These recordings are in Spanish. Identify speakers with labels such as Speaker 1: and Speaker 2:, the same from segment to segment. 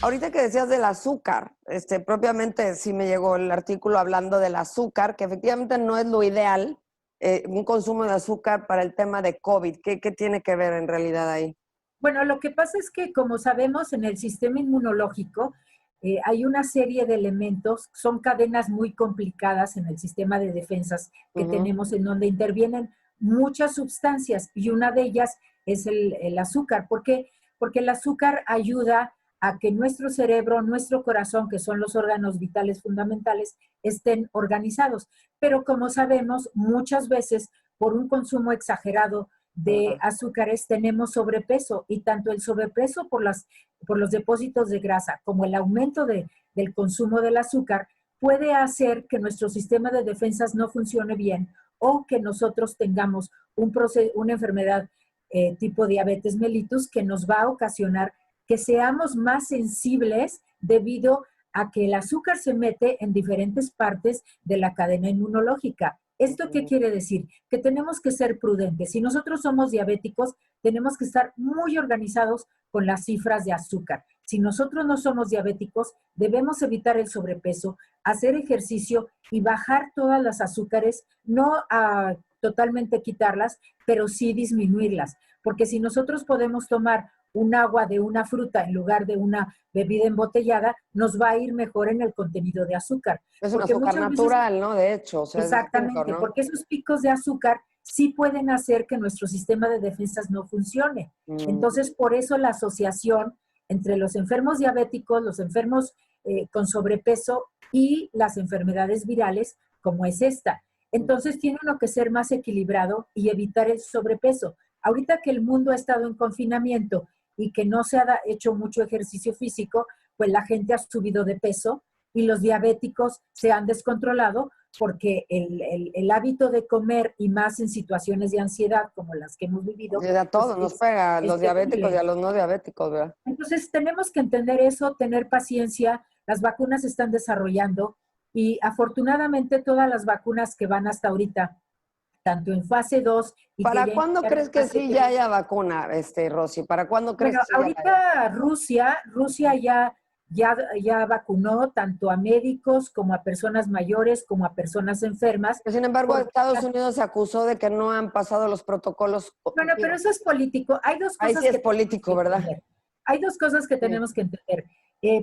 Speaker 1: Ahorita que decías del azúcar, propiamente sí me llegó el artículo hablando del azúcar, que efectivamente no es lo ideal, un consumo de azúcar para el tema de COVID. ¿Qué tiene que ver en realidad ahí?
Speaker 2: Bueno, lo que pasa es que, como sabemos, en el sistema inmunológico hay una serie de elementos, son cadenas muy complicadas en el sistema de defensas que
Speaker 1: Ujú.
Speaker 2: tenemos, en donde intervienen muchas sustancias y una de ellas es el azúcar. ¿Por qué? Porque el azúcar ayuda a que nuestro cerebro, nuestro corazón, que son los órganos vitales fundamentales, estén organizados. Pero como sabemos, muchas veces por un consumo exagerado de
Speaker 1: Ajá.
Speaker 2: azúcares tenemos sobrepeso, y tanto el sobrepeso por los depósitos de grasa como el aumento del consumo del azúcar puede hacer que nuestro sistema de defensas no funcione bien, o que nosotros tengamos una enfermedad tipo diabetes mellitus, que nos va a ocasionar que seamos más sensibles debido a que el azúcar se mete en diferentes partes de la cadena inmunológica. ¿Esto qué
Speaker 1: Ujú.
Speaker 2: quiere decir? Que tenemos que ser prudentes. Si nosotros somos diabéticos, tenemos que estar muy organizados con las cifras de azúcar. Si nosotros no somos diabéticos, debemos evitar el sobrepeso, hacer ejercicio y bajar todas las azúcares, no a totalmente quitarlas, pero sí disminuirlas. Porque si nosotros podemos tomar un agua de una fruta en lugar de una bebida embotellada, nos va a ir mejor en el contenido de azúcar.
Speaker 1: Es un
Speaker 2: Porque
Speaker 1: azúcar
Speaker 2: muchas veces,
Speaker 1: natural, ¿no? De hecho, o sea, es distinto,
Speaker 2: exactamente,
Speaker 1: ¿no?
Speaker 2: porque esos picos de azúcar sí pueden hacer que nuestro sistema de defensas no funcione.
Speaker 1: Mm.
Speaker 2: Entonces, por eso la asociación entre los enfermos diabéticos, los enfermos con sobrepeso y las enfermedades virales, como es esta. Entonces, tiene uno que ser más equilibrado y evitar el sobrepeso. Ahorita que el mundo ha estado en confinamiento y que no se ha hecho mucho ejercicio físico, pues la gente ha subido de peso y los diabéticos se han descontrolado, porque el hábito de comer, y más en situaciones de ansiedad como las que hemos vivido,
Speaker 1: A
Speaker 2: pues
Speaker 1: todos nos pega, a
Speaker 2: es
Speaker 1: los diabéticos y
Speaker 2: terrible.
Speaker 1: a los no diabéticos, ¿verdad?
Speaker 2: Entonces tenemos que entender eso, tener paciencia. Las vacunas se están desarrollando y afortunadamente todas las vacunas que van hasta ahorita, tanto en fase 2 y que
Speaker 1: ¿Para
Speaker 2: ya
Speaker 1: cuándo
Speaker 2: iniciaron
Speaker 1: crees que
Speaker 2: fase
Speaker 1: sí ya
Speaker 2: 3.
Speaker 1: haya vacuna, Rosy? ¿Para cuándo crees
Speaker 2: Bueno,
Speaker 1: que sí ya la haya?
Speaker 2: ahorita Rusia ya vacunó tanto a médicos como a personas mayores como a personas enfermas,
Speaker 1: Sin embargo,
Speaker 2: porque,
Speaker 1: Estados Unidos se acusó de que no han pasado los protocolos.
Speaker 2: bueno, pero
Speaker 1: Digo,
Speaker 2: eso es político. Hay dos
Speaker 1: ahí sí
Speaker 2: cosas
Speaker 1: es
Speaker 2: que tenemos que
Speaker 1: político, ¿verdad?
Speaker 2: entender. Hay dos cosas que
Speaker 1: Sí.
Speaker 2: tenemos que entender.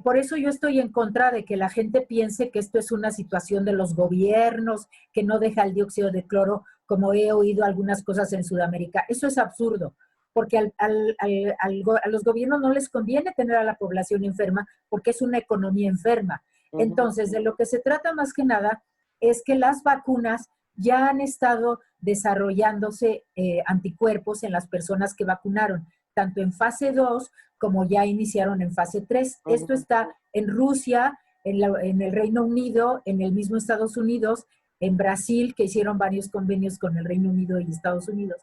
Speaker 2: Por eso yo estoy en contra de que la gente piense que esto es una situación de los gobiernos, que no deja el dióxido de cloro, como he oído algunas cosas en Sudamérica. Eso es absurdo, porque a los gobiernos no les conviene tener a la población enferma, porque es una economía enferma.
Speaker 1: Ujú.
Speaker 2: Entonces, de lo que se trata más que nada es que las vacunas ya han estado desarrollándose anticuerpos en las personas que vacunaron, tanto en fase 2 como ya iniciaron en fase 3. Esto
Speaker 1: Ujú.
Speaker 2: está en Rusia, en el Reino Unido, en el mismo Estados Unidos, en Brasil, que hicieron varios convenios con el Reino Unido y Estados Unidos,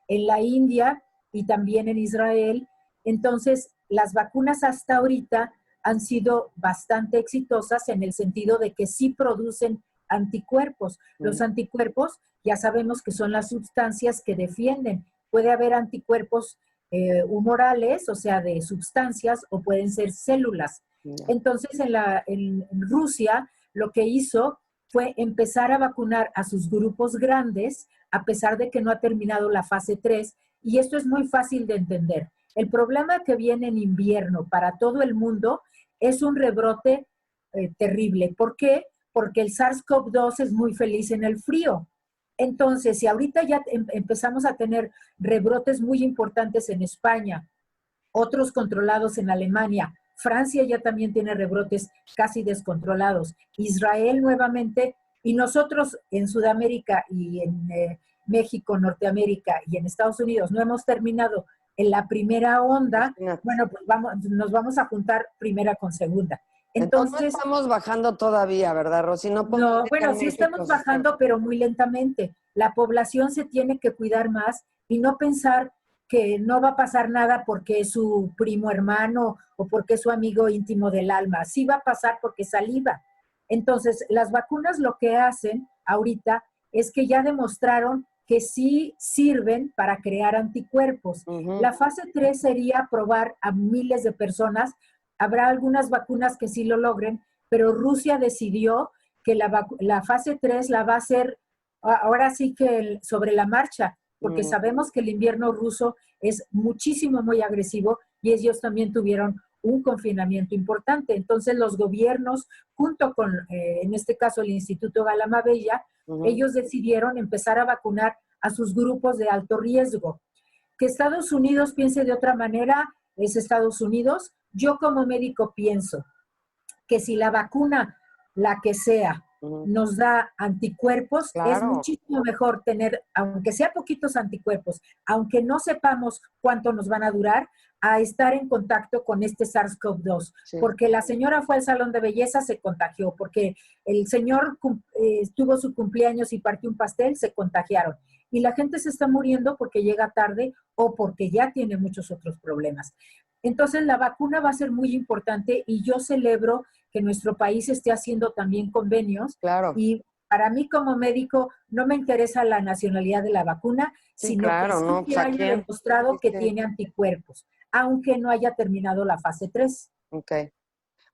Speaker 2: en la India y también en Israel. Entonces, las vacunas hasta ahorita han sido bastante exitosas, en el sentido de que sí producen anticuerpos. Los
Speaker 1: Ujú.
Speaker 2: anticuerpos ya sabemos que son las sustancias que defienden. Puede haber anticuerpos humorales, o sea, de sustancias, o pueden ser células.
Speaker 1: Ya.
Speaker 2: Entonces, en Rusia, lo que hizo fue empezar a vacunar a sus grupos grandes, a pesar de que no ha terminado la fase 3, y esto es muy fácil de entender. El problema que viene en invierno para todo el mundo es un rebrote terrible. ¿Por qué? Porque el SARS-CoV-2 es muy feliz en el frío. Entonces, si ahorita ya empezamos a tener rebrotes muy importantes en España, otros controlados en Alemania, Francia ya también tiene rebrotes casi descontrolados, Israel nuevamente, y nosotros en Sudamérica y en México, Norteamérica y en Estados Unidos no hemos terminado en la primera onda.
Speaker 1: Imagínate.
Speaker 2: Bueno, pues nos vamos a juntar primera con segunda.
Speaker 1: Entonces no
Speaker 2: Entonces,
Speaker 1: estamos bajando todavía, ¿verdad, Rosy? No podemos
Speaker 2: no,
Speaker 1: decir que
Speaker 2: bueno,
Speaker 1: en
Speaker 2: sí
Speaker 1: México
Speaker 2: estamos
Speaker 1: se está.
Speaker 2: bajando, pero muy lentamente. La población se tiene que cuidar más y no pensar que no va a pasar nada porque es su primo hermano o porque es su amigo íntimo del alma. Sí va a pasar porque saliva. Entonces, las vacunas lo que hacen ahorita es que ya demostraron que sí sirven para crear anticuerpos.
Speaker 1: Ujú.
Speaker 2: La fase 3 sería probar a miles de personas Habrá algunas vacunas que sí lo logren, pero Rusia decidió que la fase 3 la va a hacer ahora sí que sobre la marcha, porque sabemos que el invierno ruso es muchísimo, muy agresivo y ellos también tuvieron un confinamiento importante. Entonces los gobiernos, junto con, en este caso, el Instituto Galamabella, ellos decidieron empezar a vacunar a sus grupos de alto riesgo. Que Estados Unidos piense de otra manera, es Estados Unidos. Yo como médico pienso que si la vacuna, la que sea, nos da anticuerpos, es muchísimo mejor tener, aunque sea poquitos anticuerpos, aunque no sepamos cuánto nos van a durar, a estar en contacto con este SARS-CoV-2. Sí. Porque la señora fue al salón de belleza, se contagió. Porque el señor tuvo su cumpleaños y partió un pastel, se contagiaron. Y la gente se está muriendo porque llega tarde o porque ya tiene muchos otros problemas. Entonces, la vacuna va a ser muy importante y yo celebro que nuestro país esté haciendo también convenios.
Speaker 1: Claro.
Speaker 2: Y para mí como médico no me interesa la nacionalidad de la vacuna,
Speaker 1: sí,
Speaker 2: sino
Speaker 1: claro,
Speaker 2: que sí
Speaker 1: ¿no?
Speaker 2: que haya demostrado que tiene anticuerpos, aunque no haya terminado la fase 3.
Speaker 1: Ok.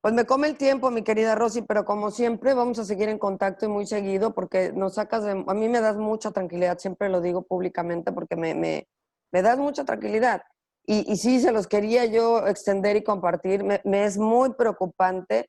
Speaker 1: Pues me come el tiempo, mi querida Rosy, pero como siempre vamos a seguir en contacto y muy seguido porque nos sacas de... A mí me das mucha tranquilidad, siempre lo digo públicamente porque me das mucha tranquilidad. Y sí, se los quería yo extender y compartir. Me es muy preocupante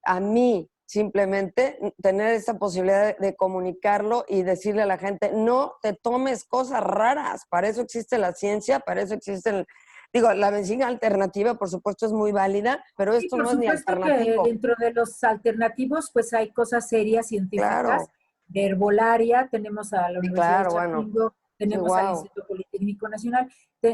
Speaker 1: a mí simplemente tener esta posibilidad de comunicarlo y decirle a la gente, no te tomes cosas raras, para eso existe la ciencia, para eso existe digo, la medicina alternativa, por supuesto, es muy válida, pero esto no es ni alternativo.
Speaker 2: Por supuesto que dentro de los alternativos, pues hay cosas serias científicas.
Speaker 1: Claro.
Speaker 2: De herbolaria, tenemos a la Universidad de Chapingo, tenemos al Instituto Politécnico Nacional,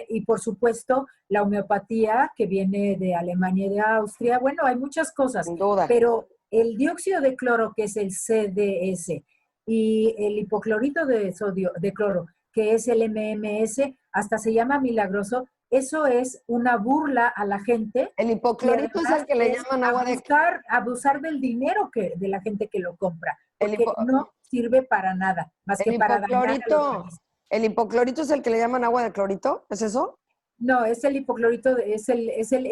Speaker 2: y por supuesto la homeopatía que viene de Alemania y de Austria. Bueno, hay muchas cosas.
Speaker 1: Sin duda.
Speaker 2: Pero el dióxido de cloro, que es el CDS, y el hipoclorito de sodio, de cloro, que es el MMS, hasta se llama milagroso. Eso es una burla a la gente.
Speaker 1: El hipoclorito es el que le llaman agua de...
Speaker 2: Abusar del dinero de la gente que lo compra, porque no sirve para nada, más que para dañar al organismo.
Speaker 1: ¿El hipoclorito es el que le llaman agua de clorito? ¿Es eso?
Speaker 2: No, es el hipoclorito, es el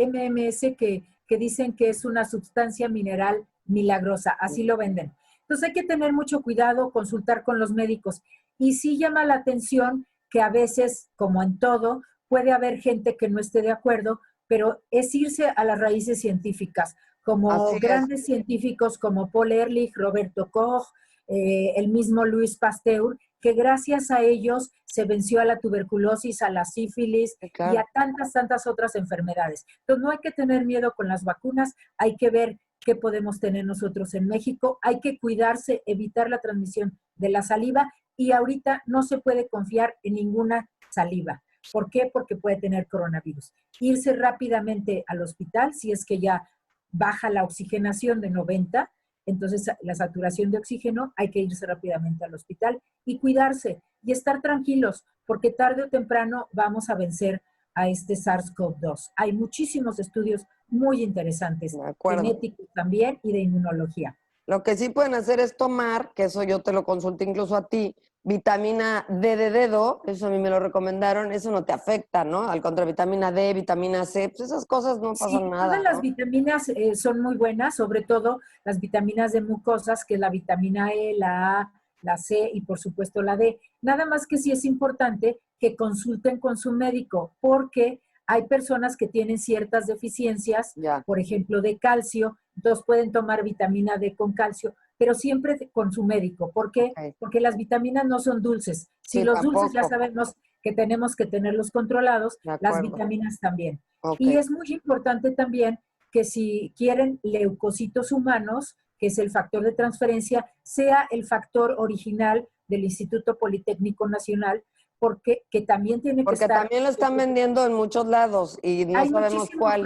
Speaker 2: MMS que dicen que es una sustancia mineral milagrosa, así lo venden. Entonces hay que tener mucho cuidado, consultar con los médicos. Y sí llama la atención que a veces, como en todo, puede haber gente que no esté de acuerdo, pero es irse a las raíces científicas, como grandes científicos como Paul Ehrlich, Roberto Koch, el mismo Louis Pasteur, que gracias a ellos se venció a la tuberculosis, a la sífilis y a tantas otras enfermedades. Entonces no hay que tener miedo con las vacunas, hay que ver qué podemos tener nosotros en México, hay que cuidarse, evitar la transmisión de la saliva y ahorita no se puede confiar en ninguna saliva. ¿Por qué? Porque puede tener coronavirus. Irse rápidamente al hospital si es que ya baja la oxigenación de 90, entonces la saturación de oxígeno, hay que irse rápidamente al hospital y cuidarse y estar tranquilos, porque tarde o temprano vamos a vencer a este SARS-CoV-2. Hay muchísimos estudios muy interesantes, genéticos también y de inmunología.
Speaker 1: Lo que sí pueden hacer es tomar, que eso yo te lo consulté incluso a ti, vitamina D de dedo, eso a mí me lo recomendaron, eso no te afecta, ¿no? Al contrario, vitamina D, vitamina C, pues esas cosas no pasan nada.
Speaker 2: Todas las vitaminas son muy buenas, sobre todo las vitaminas de mucosas, que es la vitamina E, la A, la C y por supuesto la D. Nada más que sí es importante que consulten con su médico, porque hay personas que tienen ciertas deficiencias, por ejemplo, de calcio, entonces pueden tomar vitamina D con calcio, pero siempre con su médico. ¿Por qué? Porque las vitaminas no son dulces. Si los dulces ya sabemos que tenemos que tenerlos controlados, las vitaminas también. Y es muy importante también que si quieren leucocitos humanos, que es el factor de transferencia, sea el factor original del Instituto Politécnico Nacional, porque que también tiene que estar...
Speaker 1: Porque también lo están vendiendo en muchos lados y no sabemos cuál.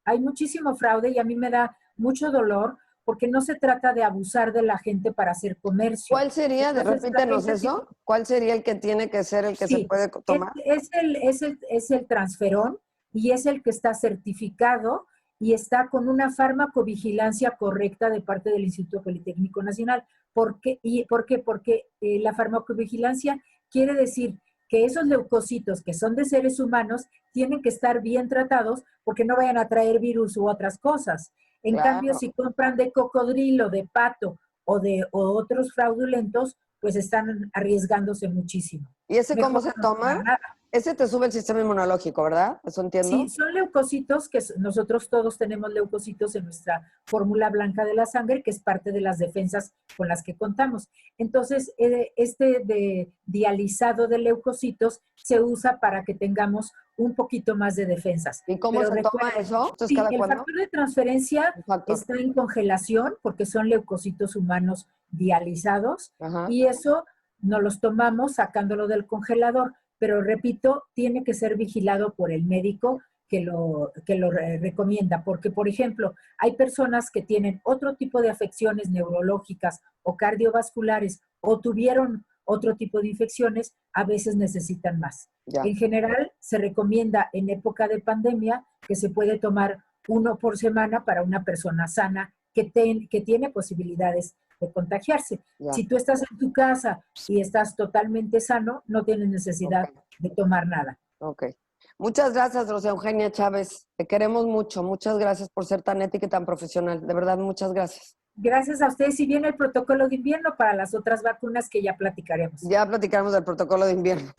Speaker 2: Hay muchísimo fraude y a mí me da mucho dolor porque no se trata de abusar de la gente para hacer comercio.
Speaker 1: ¿Cuál sería? Repítenos eso. ¿Cuál sería el que tiene que ser el que se puede tomar?
Speaker 2: Es el transferón y es el que está certificado y está con una farmacovigilancia correcta de parte del Instituto Politécnico Nacional. ¿Por qué? Porque la farmacovigilancia quiere decir que esos leucocitos que son de seres humanos tienen que estar bien tratados porque no vayan a traer virus u otras cosas. En cambio,
Speaker 1: Claro.
Speaker 2: si compran de cocodrilo, de pato o otros fraudulentos, pues están arriesgándose muchísimo.
Speaker 1: ¿Y ese cómo
Speaker 2: Mejor
Speaker 1: se
Speaker 2: no tomar
Speaker 1: toma?
Speaker 2: nada.
Speaker 1: Ese te sube el sistema inmunológico, ¿verdad? ¿Eso
Speaker 2: Sí,
Speaker 1: entiendo?
Speaker 2: son leucocitos que nosotros todos tenemos leucocitos en nuestra fórmula blanca de la sangre, que es parte de las defensas con las que contamos. Entonces, este de dializado de leucocitos se usa para que tengamos un poquito más de defensas.
Speaker 1: ¿Y cómo
Speaker 2: Pero
Speaker 1: se toma
Speaker 2: recuerden,
Speaker 1: eso? ¿Esto es
Speaker 2: sí,
Speaker 1: cada
Speaker 2: el
Speaker 1: cuándo?
Speaker 2: factor de transferencia
Speaker 1: Un factor.
Speaker 2: está en congelación porque son leucocitos humanos dializados
Speaker 1: Ajá.
Speaker 2: y eso nos los tomamos sacándolo del congelador. Pero repito, tiene que ser vigilado por el médico que lo recomienda, porque, por ejemplo, hay personas que tienen otro tipo de afecciones neurológicas o cardiovasculares o tuvieron otro tipo de infecciones, a veces necesitan más.
Speaker 1: Ya.
Speaker 2: En general, se recomienda en época de pandemia que se puede tomar uno por semana para una persona sana que tiene posibilidades de contagiarse.
Speaker 1: Ya.
Speaker 2: Si tú estás en tu casa y estás totalmente sano, no tienes necesidad
Speaker 1: Ok.
Speaker 2: de tomar nada.
Speaker 1: Ok. Muchas gracias, Rosa Eugenia Chávez. Te queremos mucho. Muchas gracias por ser tan ética y tan profesional. De verdad, muchas gracias.
Speaker 2: Gracias a ustedes. Y viene el protocolo de invierno para las otras vacunas que ya platicaremos.
Speaker 1: Ya platicaremos del protocolo de invierno.